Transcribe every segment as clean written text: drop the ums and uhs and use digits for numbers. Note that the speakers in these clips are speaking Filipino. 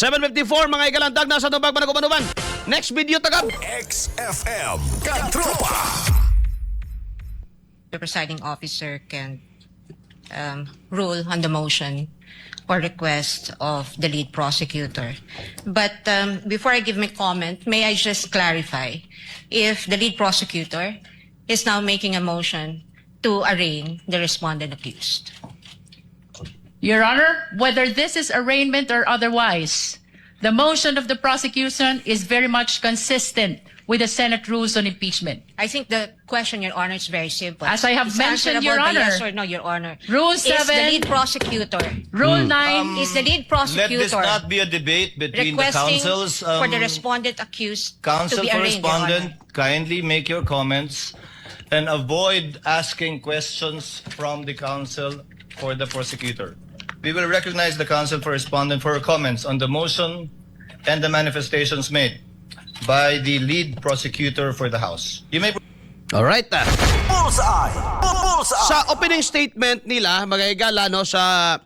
7:54 mga ikalantag na sa tubag panagubanuban. Next video tagab. XFM Katropa. The presiding officer can rule on the motion or request of the lead prosecutor. But before I give my comment, may I just clarify if the lead prosecutor is now making a motion to arraign the respondent accused. Your Honor, whether this is arraignment or otherwise, the motion of the prosecution is very much consistent with the Senate rules on impeachment. I think the question, Your Honor, is very simple. As I have It's mentioned, answerable Your by Honor, yes or no, Your Honor. Rule Is the 7, lead prosecutor, Rule 9, is the lead Let prosecutor this not be a debate between the requesting councils. for the respondent accused to Counsel be for arraigned, Your respondent, Honor? kindly make your comments and avoid asking questions from the counsel for the prosecutor. We will recognize the counsel for respondent for comments on the motion and the manifestations made by the lead prosecutor for the House. You may... Alright. Bullseye. Bullseye. Sa opening statement nila, mga igala, no, sa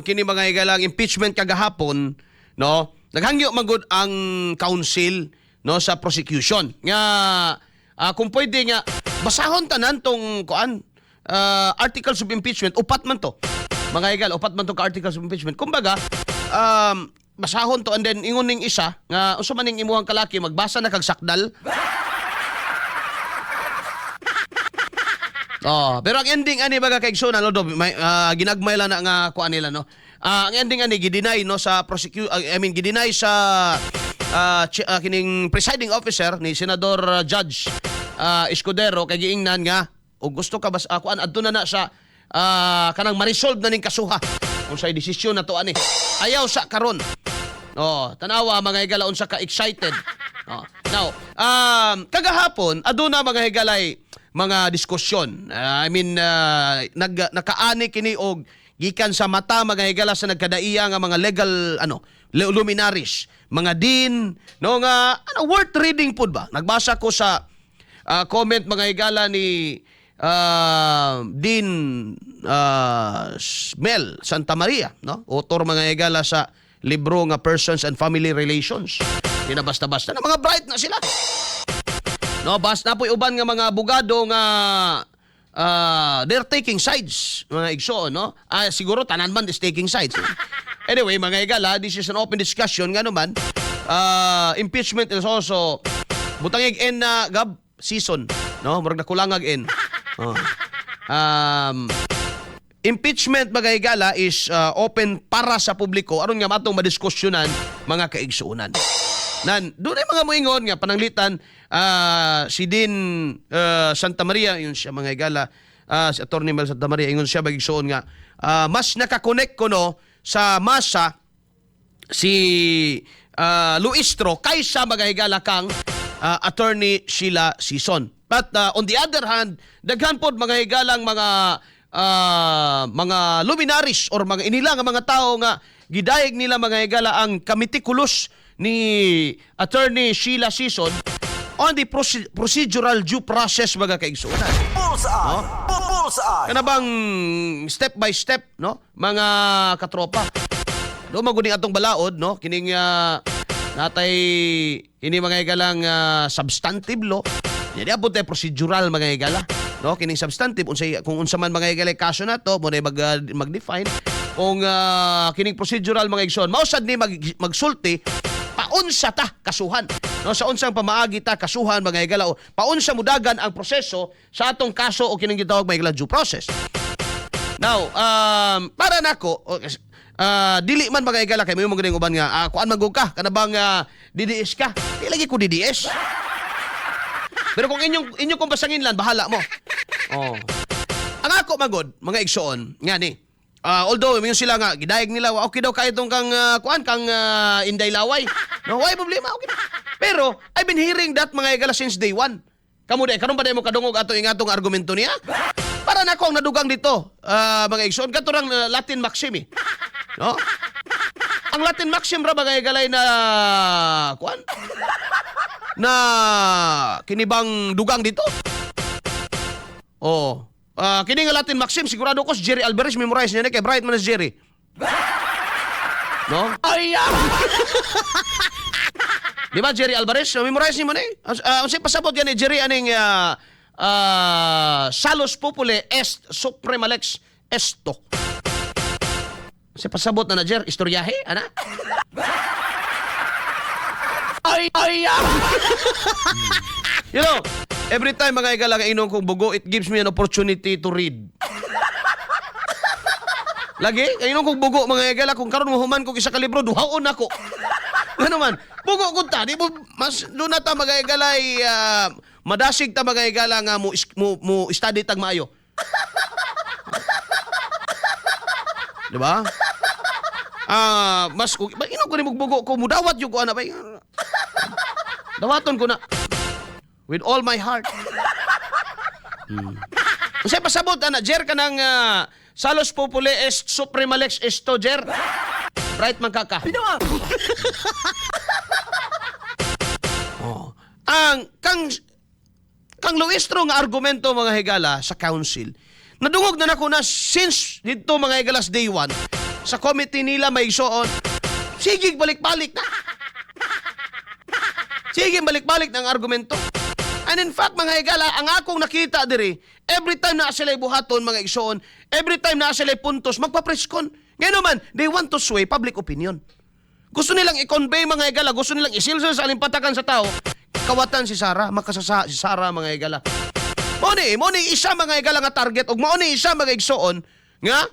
kini mga igalang impeachment kagahapon, no, naghangyo magud ang counsel, no, sa prosecution. Nga, kung pwede nga, basahon tanan tong kuan, articles of impeachment, upat man to. Mga igal, upat man to ka articles of impeachment. Kumbaga, basahon to and then ingon ning isa nga unsa man ning imuhang kalaki magbasa na kag sakdal. Pero ang ending ani baga kay Igsoon no, ginagmay lang na nga kuan nila no. Ang ending ani gideny no sa gideny sa kining presiding officer ni Senador Judge Escudero kay giingnan nga o gusto ka bas kuan adto na sa kanang ma-resolve na ning kasuha unsay desisyon na to ani. Ayaw sa karon. Tanawa mga higala unsa ka excited. Now, kagahapon aduna mga higalay mga diskusyon. Nakaani kini og gikan sa mata mga higala sa nagkadaiya nga mga legal luminaries, mga dean no nga worth reading pud ba. Nagbasa ko sa comment mga higala ni Dean Mel Santa Maria, no? Author mga higala sa libro nga Persons and Family Relations. Di na basta-basta na mga bright na sila. No, basta po uban nga mga abogado nga they're taking sides, mga igsoon, no? Siguro tanan man is taking sides. Anyway, mga igala, this is an open discussion nga naman. Impeachment is also butangig en na gab season, no? Murag nakulangag en. Impeachment mga igala is open para sa publiko aron nga matong madiskusyonan mga kaigsuunan. Doon ay mga moingon nga pananglitan si Dean Santa Maria, yun siya mga igala, si Attorney Mel Santa Maria, ingon siya bagigsuon nga mas nakakonect ko no sa masa si Luistro kaysa mga igala kang Attorney Sheila Sison. But on the other hand, daghan pod mga higalang mga luminaries or mga inila nga mga tao nga gidayeg nila mga higala ang kamitikulus ni Attorney Sheila Sison on the procedural due process mga kaigsuunan. Bullseye. Bullseye. Kana bang step by step no mga katropa. Do maguning atong balaod no kining natay ini mga higalang substantive law. Jadi abot tay procedural mga higala. No, kining substantive kung unsa man mga higala kaso nato mo na mag-define kung kining procedural mga igsoon mausad ni magsulti paunsa ta kasuhan. No, sa unsang pamaagi ta kasuhan mga higala o paunsa mudagan ang proseso sa atong kaso o kining gitawag mga higala due process. Now, para nako dili man mga higala kay mo magaling uban nga kuan magug ka kana bang DDS ka. Di lagi ko DDS. Pero kung inyong kung basangin lang, bahala mo. Ang ako magod, mga igsoon, nga ni. Although, yung sila nga, gidayag nila, okay daw kayo itong kang Inday Laway. No, why problema, okay. Pero, I've been hearing that mga igala since day one. Kamu day, karon ba day mo kadungog ato ingatong argumento niya? Para na ako ang nadugang dito, mga igsoon, katurang Latin Maxim eh. No? Ang Latin Maxim ra mga igalay na, na kinibang dugang dito. Kini nga Latin Maxim sigurado ko si Jerry Alvarez memorize niya kay bright man si Jerry. No? Di ba, Jerry Alvarez? Memorize mo na eh. Kasi pasabot yan ni Jerry aning Salus Populi est suprema lex esto. Kasi pasabot na Jer, istoryahe, ana? You know, every time mga igala inong kong bugo, it gives me an opportunity to read. Lagi, inong kong bugo mga igala, kung karon mo human kong isa ka libro, duhaon ako. Ano man, bugo ko ta, di mo, mas doon na ta mga igala ay madasig ta mga igala nga mo study tag maayo. Di ba? Mas inong ko ni magbugo ko, mudawat yung ko ana ba? Dawaton ko na. With all my heart. Kasi pasabot, ana, Jer ka ng Salus Populi est suprema lex esto, Jer. Right, magkaka. Oh. Kang Luistro nga argumento, mga higala, sa council, nadungog na nako na since dito, mga higalas, day 1, sa committee nila may igsoon, sige, balik-balik na. Sige, balik-balik ng argumento. And in fact, mga higala, ang akong nakita diri, every time na sila'y buhaton, mga igsoon, every time na sila'y puntos, magpapreskon. Ngayon naman, they want to sway public opinion. Gusto nilang i-convey, mga higala, gusto nilang isilsel sa alimpatakan sa tao, kawatan si Sara, makasasa si Sara, mga higala. Moni, isa, mga higala nga target, ug mauni isa, mga igsoon, nga,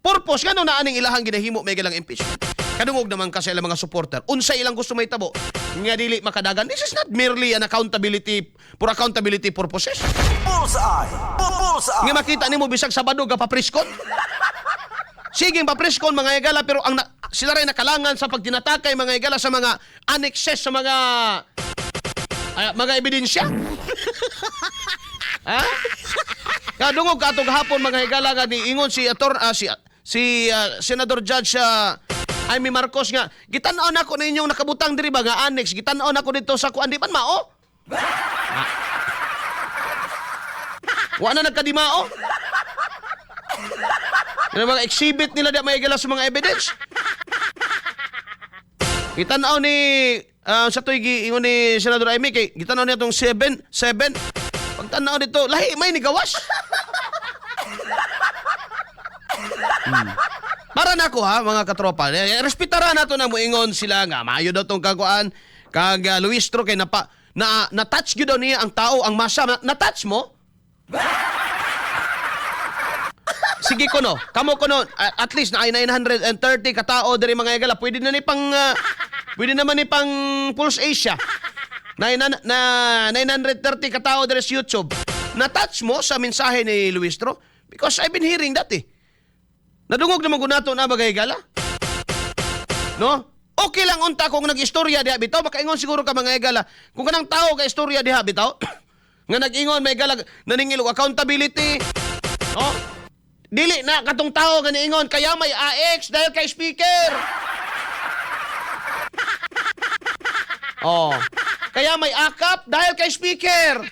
purpose, nga na aning ilahang ginahimo, mga higalang impeachment. Kadungog naman kasi ilang mga supporter. Unsay ilang gusto may tabo. Nga dili makadagan. This is not merely an accountability for accountability purposes. Bullseye! Bullseye! Nga makita nimo bisag Sabado ka papriskon. Sige, papriskon mga higala, pero sila rin nakalangan sa pagtinatakay mga higala sa mga annexes sa mga ebidensya. Ha? Kadungog ka atong hapon mga higala nga niingon si Senador Judge Amy Marcos nga, gitan-on ako ninyong nakabutang diri ba nga annex, gitan-on ako dito sa kuan di man mao. Wa na nagkadimao. Yung mga exhibit nila di may gala sa mga evidence. Gitan-on ni sa toy giingon ni Senador Amy kay gitan-on niya tong 7. Pagtan-on dito, lahi may nigawas. Para nako ha, mga katropa. Respetara nato na moingon sila nga maayo daw tong kakuan kag Luistro kay na-touch gyud daw niya ang tao, ang masa. Na-touch mo? Sige ko no. Kamo ko no, at least na ay 930 ka tao diri mga higala. Pwede naman ni pang Pulse Asia. Na 930 ka tao diri sa YouTube. Na-touch mo sa mensahe ni Luistro? Because I've been hearing that eh. Nadungog naman ko nato na bagay gala. No? Okay lang unta kung nag-istorya diha bitaw, makaingon siguro ka mga higala. Kung kanang tao ka istorya diha bitaw, nga nag-ingon may gala naningil og accountability. No? Dili na katong tao nga niingon kaya may AX dahil kay speaker. Oh. Kaya may akap dahil kay speaker.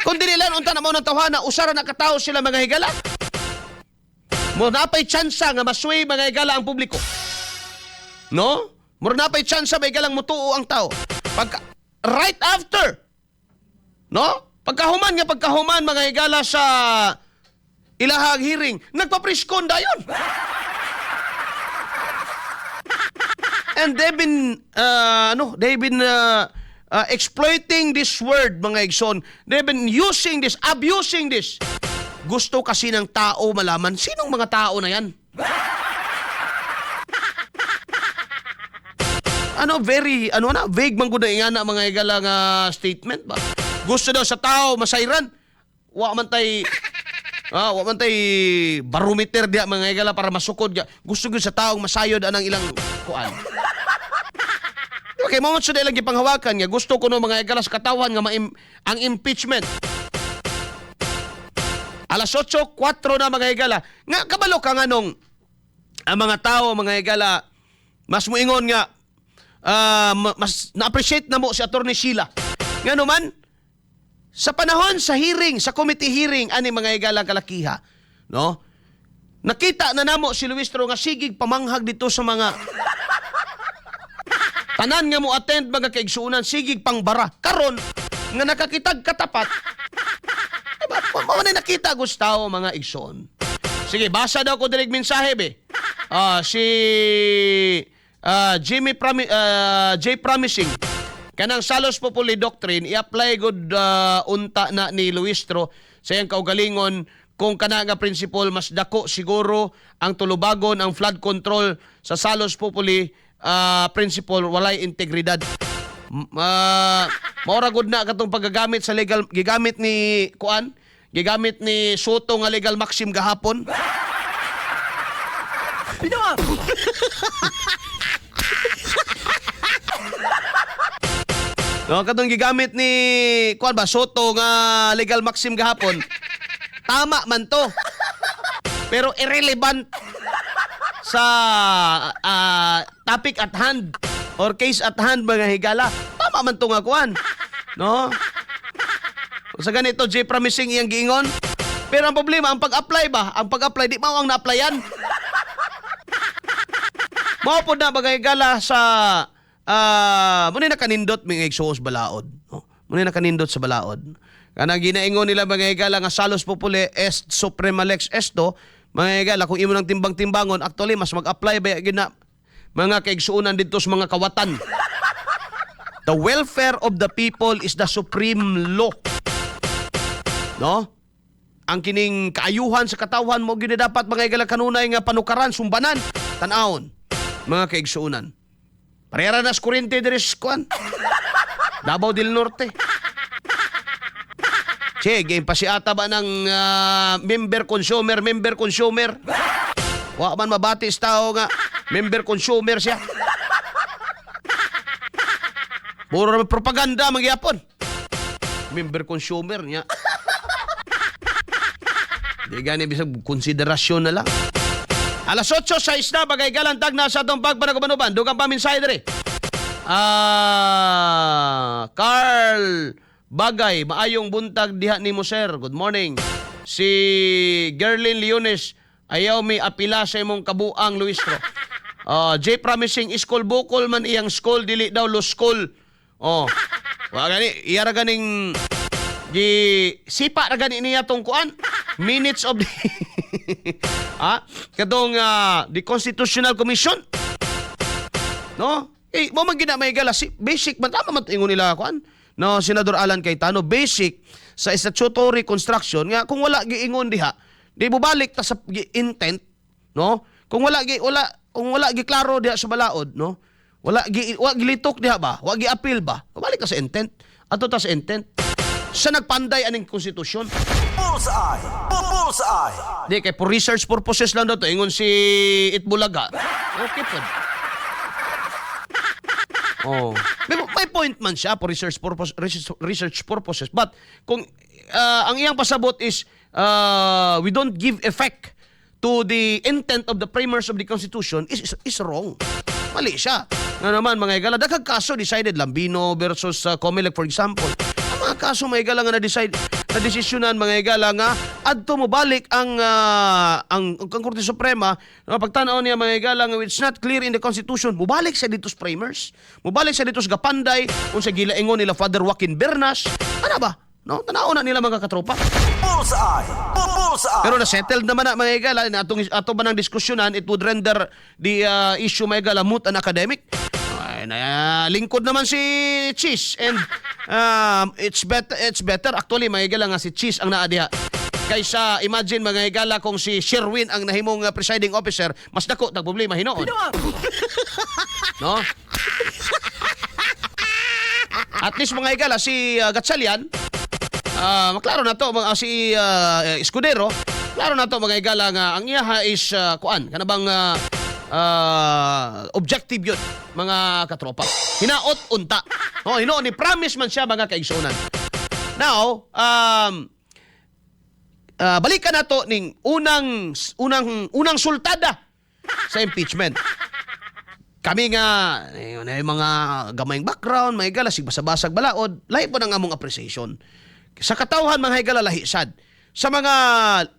Kung dili lang unta na mo nang tawhana, usara na katao sila mga higala. Mo napay tsansa nga masway mga higala ang publiko. No? Mo napay tsansa may galang mutuo ang tao. Right after. No? Pagkahuman mga higala sa ilahang hearing, nagpapriskon dayon. And they've been exploiting this word, mga igsoon. They've been using this, abusing this. Gusto kasi ng tao malaman, sinong mga tao na yan? Vague man gud na mga higala nga statement ba? Gusto daw sa tao masayran. Wa man tay barometer dia mga higala para masukod dia. Gusto gyud sa taong masayod anang ilang kuan. Okay, mo man sud ilang gipanghawakan nga gusto ko no mga higala sa katawan nga ang impeachment. Alas 8:04 na mga higala. Nga kabalo ka nga nung ang mga tao mga higala mas muingon nga mas na-appreciate na mo si Attorney Sheila. Nga naman sa panahon sa hearing, sa committee hearing ani mga higala kalakiha, no? Nakita na namo si Luistro nga sigig pamanghag dito sa mga tanan nga mo attend mga kaigsuunan, sigig pangbara. Karon nga nakakitag katapat. Diba? Mao na nakita Gustavo mga igsoon. Sige, basa daw ko dirig mensahe be. Si J Promising kanang Salos Populi Doctrine i-apply good unta na ni Luistro sa iyang kaugalingon kung kana nga principle mas dako siguro ang tulubagon ang flood control sa Salos Populi principle walay integridad. Maura gud na katong paggagamit sa legal gigamit ni kuan, gigamit ni Soto nga legal maxim gahapon. No, katong gigamit ni kuan ba Soto nga legal maxim gahapon. Tama man to. Pero irrelevant sa topic at hand or case at hand mga higala. Tama man to nga kuan. No? Sa ganito J Promising iyang giingon. Pero ang problema ang pag-apply ba? Ang pag-apply di mao ang na-applyan. Mao pod na mga higala sa muna na kanindot mga igsuos balaod. No? Muna na kanindot sa balaod. Kanang ginaingon nila mga higala nga Salos Populi est suprema lex esto, mga higala kung imo nang timbang-timbangon, actually mas mag-apply ba gina mga kaigsuunan dito sa mga kawatan. The welfare of the people is the supreme law. No? Ang kining kaayuhan sa katawan mo gyud dapat mga higala kanunay nga panukaran sumbanan tan-awon mga kaigsuunan. Parehara na sa kuryente diri sa kuan. Davao del Norte. Che, game pa si ata ba ng member consumer. Wa man mabati sa tao nga member consumer siya. Puro naman propaganda magyapon. Member consumer niya. Di gani bisag konsiderasyon na lang. Alas 8:06 na bagay galantag na sa atong pagpanagubanuban. Dugang paminsahe diri. Carl Bagay, maayong buntag diha nimo sir. Good morning. Si Gerlin Leones, ayaw may apila sa imong kabuang Luistro. J Promising, iskol bukol man iyang school, dili daw lo school. Wa gani, iya ra ganing sipa ra gani niya tong kuan. Minutes of the kadong the Constitutional Commission. No? Mo man gina may gala basic man tama man ingon nila kuan. No, Senador Alan Cayetano, basic sa statutory construction nga kung wala giingon diha, di bubalik ta sa intent, no? Kung wala gi klaro diha sa balaod, no? Wala gilitok diha ba? Wa gi appeal ba? Balik ta sa intent. Ato ta sa intent. Sa nagpanday aning konstitusyon. Bullseye! Bullseye! Di kay for research purposes lang daw to ingon si Itbulaga. Okay po. May point man siya for research purposes. But kung ang iyang pasabot is we don't give effect to the intent of the framers of the Constitution is wrong. Mali siya. Nga naman mga higala, daghang kaso decided Lambino versus Comelec for example. Ang mga kaso mga higala nga na-decide na desisyonan mga higala nga adto mo balik ang Korte Suprema pagtanaw niya mga higala nga it's not clear in the Constitution mubalik sa dito sa framers, mubalik sa dito sa gapanday kung sa gilaingon nila Father Joaquin Bernas ano ba no tanaw na nila mga katropa. Bullseye! Bullseye! Pero na-settled naman na mga higala ato ba ng diskusyonan, it would render the issue mga higala moot and academic. Lingkod naman si Cheese and it's better actually mga higala nga si Cheese ang naadiha kaysa imagine mga higala kung si Sherwin ang nahimong presiding officer mas dako tag problema hinoon. No? At least mga higala si Gatchalian maklaro na to si Escudero klaro na to mga higala nga ang iya is kuan kanabang objective yun mga katropa. Hinaot unta. Hinoon ni promise man siya mga kaigsunan. Now, balikan nato ning unang sultada sa impeachment. Kami nga mga gamayng background, mga higala sig basabasag balaod, lahi po nang among appreciation. Sa katawhan mga higala lahi sad. sa mga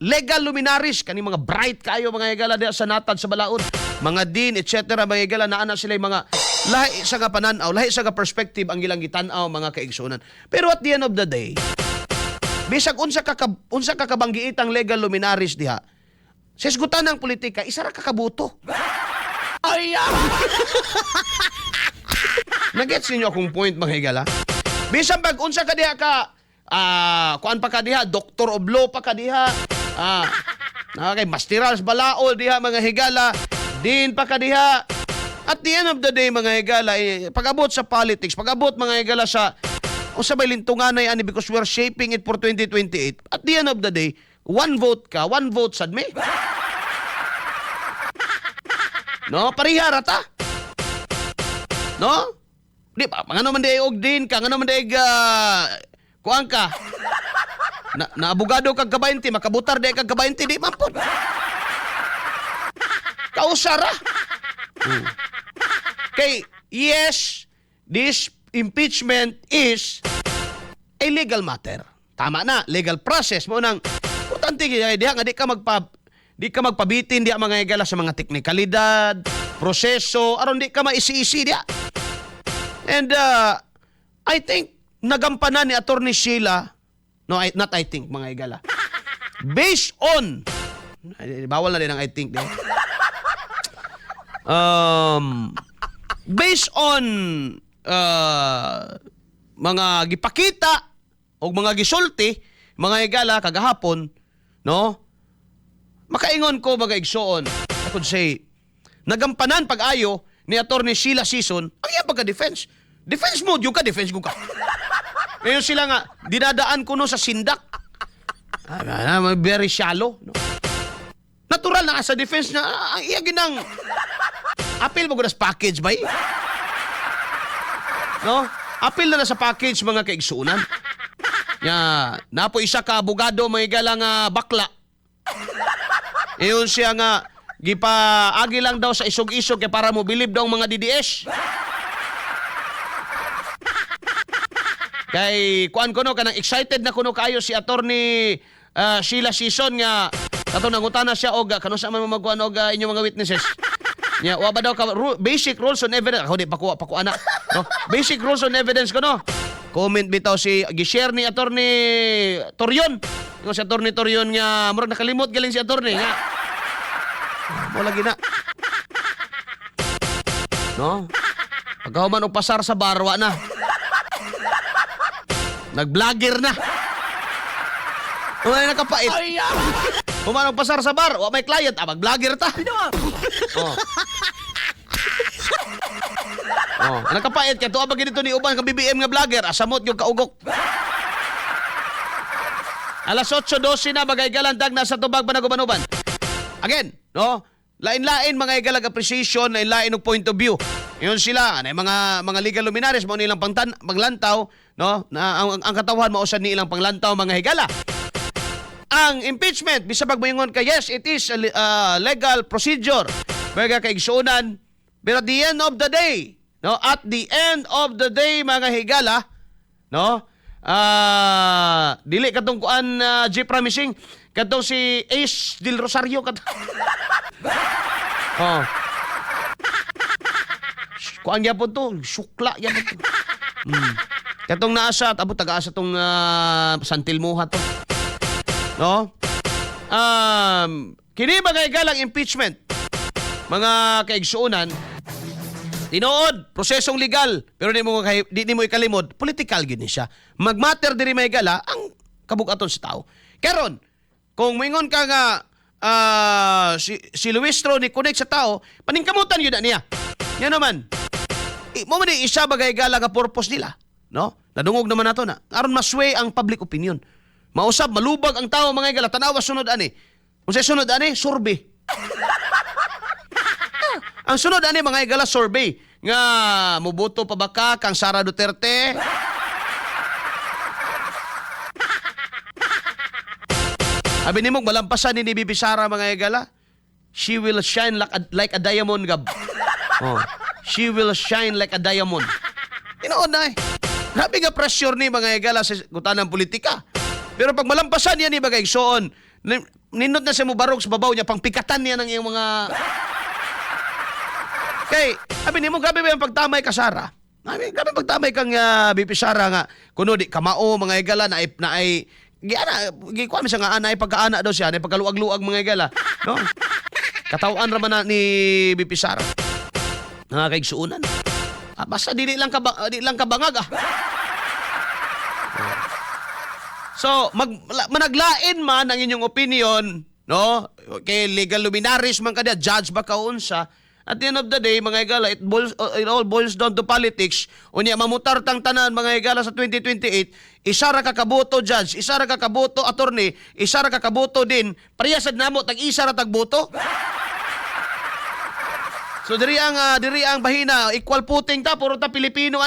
legal luminaries, kani mga bright kayo mga higala diha sa natad sa balaod, mga dean, etc. mga higala, naana sila yung mga lahi sa nga pananaw, lahi sa nga perspective ang ilang gitan-aw mga kaigsunan. Pero at the end of the day, bisag unsa ka kabanggiitang legal luminaries diha, sa isgutan ng politika, isa ra kakabuto. Ay! Nagets ninyo akong point mga higala? Bisan pag unsa ka diha ka kuan pa ka diha, Doctor of Law pa ka diha, kay Masteral Balaod diha mga higala, din pa ka diha. At the end of the day mga higala, pag-abot sa politics, pag-abot mga higala sa usa may lintunganay ani because we are shaping it for 2028. At the end of the day, one vote ka, one vote sad me. No, parihara ta. No? Di ba, ngano man day og din ka, ngano man day kuan ka. Na abogado kag ka-20, makabutar day kag ka-20, di man pod. Kausara. Kay yes, this impeachment is a legal matter. Tama na, legal process mo nang importante diha nga di ka magpabitin diha mga higala sa mga teknikalidad, proseso, aron di ka maisi-isi diha. And I think nagampanan ni Attorney Sheila, no, not I think mga higala. Based on bawal na din ang I think diha. Based on mga gipakita o mga gisulti, mga higala kagahapon, no? Makaingon ko mga igsoon, I could say, nagampanan pag-ayo ni Attorney Sheila Sison ang iyang pagka-defense. Defense mode yung ka, defense ko ka. Ngayon sila nga, dinadaan ko no sa sindak. Very shallow. No? Natural na sa defense na ang iya ginang appeal mo ko na sa package ba eh? No? Appeal na sa package mga kaigsunan. Napo isa ka abogado mga galang bakla. Iyon siya nga gipaagi lang daw sa isog-isog kay para mo bilib daw ang mga DDS. Kay kuan ko no kanang excited na kuno kayo si Attorney Sheila Sison nga kato nangutana siya og kano sa man magkuan og inyong mga witnesses. Nya wa ba daw ka basic rules on evidence. Ako di pakuha ana. No? Basic rules on evidence ko no. Comment bitaw si gi-share ni Attorney Torion. Yung si Attorney Torion nga murag nakalimot galing si Attorney nga. Mo lagi na. No? Pagkahuman og pasar sa barwa na. Nag-vlogger na. Umay nakapait. Human og pasar sa bar, wa may client, mag-vlogger ta. Oh. Nakapait kay tuwa ba ginito ni uban ka BBM nga vlogger, asamot yung kaugok. Alas 8:12 na bagay galandag na sa tubag Banaguban-uban. Again, no? Lain-lain mga igalag appreciation, lain-lain og point of view. Yun sila, anay mga legal luminaries mo nilang panglantaw, no? Na ang katawhan mao sad ni ilang panglantaw mga higala. Ang impeachment bisa pagmoingon ka yes, it is a legal procedure. Mga kaigsunan, but at the end of the day, no? At the end of the day mga higala, no? Dili katong kuan G promising katong si Ace Del Rosario kat. Oh. Kuan gyapon to, sukla gyapon to. Katong naasa abot taga-asa tong Santilmuha to. No? Kini bagay galang impeachment. Mga kaigsuunan, tinuod, prosesong legal, pero di mo ikalimod, political gid ni siya. Magmatter diri may gala ang kabukaton sa tao. Karon, kung mingon ka nga si Luistro ni connect sa tao, paningkamutan yun na niya. Yan naman. Mo man isa bagay gala nga purpose nila, no? Nadungog naman nato na. Aron masway ang public opinion. Mausab malubag ang tao mga gala tanawa sunod ani. Unsay sunod ani? Survey. Ang sunod ani mga igala survey nga muboto pa ba ka kang Sara Duterte? Abi nimo malampasan ni Bibi Sara mga igala. She will shine like a diamond gab. Oh. She will shine like a diamond. Tinuod na eh. Grabe nga pressure ni mga igala sa gutanang politika. Pero pag malampasan niya ni bagay soon, ninot na siya mo barog sa babaw niya, pang pikatan niya ng iyong mga... Kay, sabi niyo mo, grabe ba yung pagtamay ka, Sara? Grabe pagtamay kang BP Sara nga, kuno di kamao, mga igala, na ay gikuha siya nga, anay pagkaana daw siya, na pagkaluag-luag mga igala, no? Katawaan raman na ni BP Sara. Kaigsuunan. Basta di lang kabangag, So, managlain man ang inyong opinion, no? Kay legal luminaries man kada, judge ba kaunsa. At the end of the day, mga igala, it all boils down to politics. Unya, mamutar tang tanan, mga igala, sa 2028, isa ra kakaboto, judge, isa ra kakaboto, attorney, isa ra kakaboto din, parehasad namo, tag-isa ra tagboto. So, diri ang bahina, equal footing ta, puro ta Pilipino,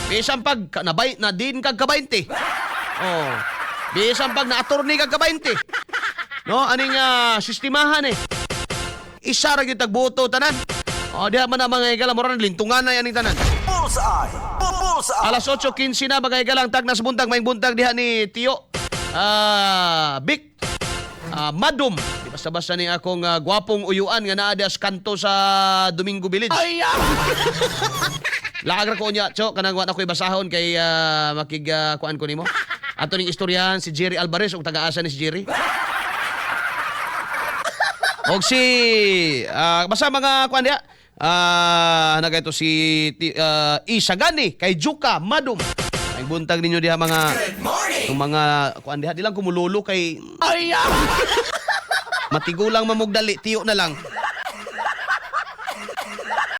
Bisang pag, na din kag ka-20. Oh. Bisang pag na attorney kag ka-20. No, aning sistemahan isa ra gyud tagboto tanan. O diha man na mga igala moran lintungan na yan tanan. Bullseye. Bullseye. Alas 8:15 na mga igalang tag nas buntag may buntag diha ni Tio. Big Madum. Di basta-basta ni akong gwapong uyuan nga naa diha sa kanto sa Domingo Village. Laag ra ko nya, Cho, kanang wa na ko'y basahon kay kuan ko nimo. Ato ning istoryahan si Jerry Alvarez ug taga-asa ni si Jerry. Og si basta mga kuan diha. Naga ito si Isagani kay Juka Madum. Ay buntag ninyo diha mga kuan diha di lang kumululo kay matigulang mamugdali tiyo na lang.